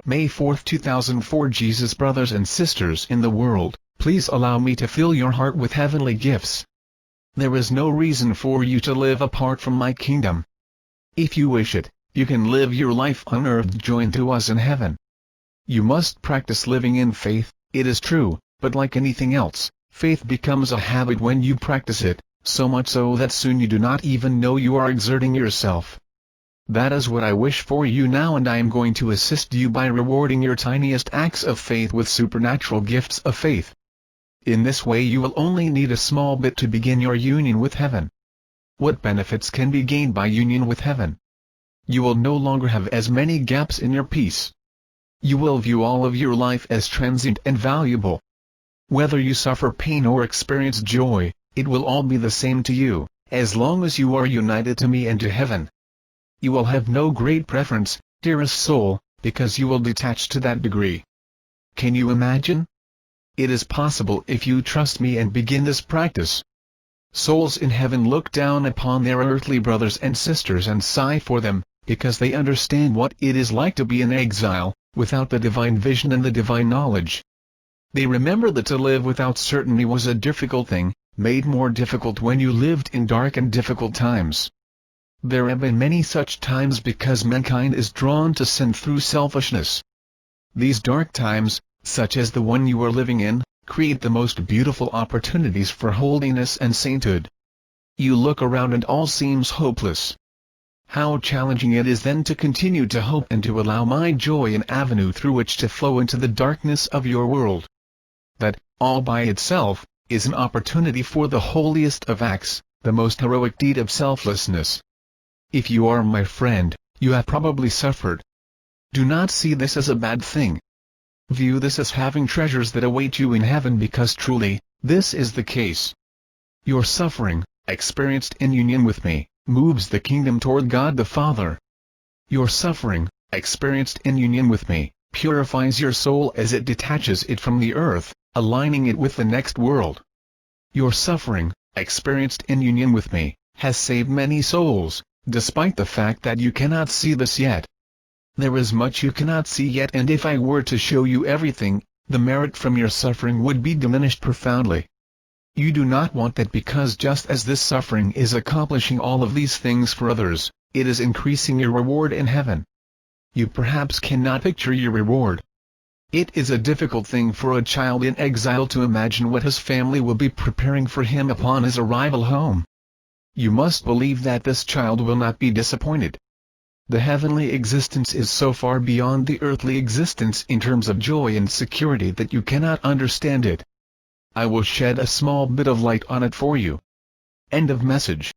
May 4, 2004. Jesus, brothers and sisters in the world, please allow me to fill your heart with heavenly gifts. There is no reason for you to live apart from my kingdom. If you wish it, you can live your life on earth joined to us in heaven. You must practice living in faith, it is true, but like anything else, faith becomes a habit when you practice it, so much so that soon you do not even know you are exerting yourself. That is what I wish for you now, and I am going to assist you by rewarding your tiniest acts of faith with supernatural gifts of faith. In this way you will only need a small bit to begin your union with heaven. What benefits can be gained by union with heaven? You will no longer have as many gaps in your peace. You will view all of your life as transient and valuable. Whether you suffer pain or experience joy, it will all be the same to you, as long as you are united to me and to heaven. You will have no great preference, dearest soul, because you will detach to that degree. Can you imagine? It is possible if you trust me and begin this practice. Souls in heaven look down upon their earthly brothers and sisters and sigh for them, because they understand what it is like to be in exile, without the divine vision and the divine knowledge. They remember that to live without certainty was a difficult thing, made more difficult when you lived in dark and difficult times. There have been many such times because mankind is drawn to sin through selfishness. These dark times, such as the one you are living in, create the most beautiful opportunities for holiness and sainthood. You look around and all seems hopeless. How challenging it is then to continue to hope and to allow my joy an avenue through which to flow into the darkness of your world. That, all by itself, is an opportunity for the holiest of acts, the most heroic deed of selflessness. If you are my friend, you have probably suffered. Do not see this as a bad thing. View this as having treasures that await you in heaven, because truly, this is the case. Your suffering, experienced in union with me, moves the kingdom toward God the Father. Your suffering, experienced in union with me, purifies your soul as it detaches it from the earth, aligning it with the next world. Your suffering, experienced in union with me, has saved many souls, despite the fact that you cannot see this yet. There is much you cannot see yet, and if I were to show you everything, the merit from your suffering would be diminished profoundly. You do not want that, because just as this suffering is accomplishing all of these things for others, it is increasing your reward in heaven. You perhaps cannot picture your reward. It is a difficult thing for a child in exile to imagine what his family will be preparing for him upon his arrival home. You must believe that this child will not be disappointed. The heavenly existence is so far beyond the earthly existence in terms of joy and security that you cannot understand it. I will shed a small bit of light on it for you. End of message.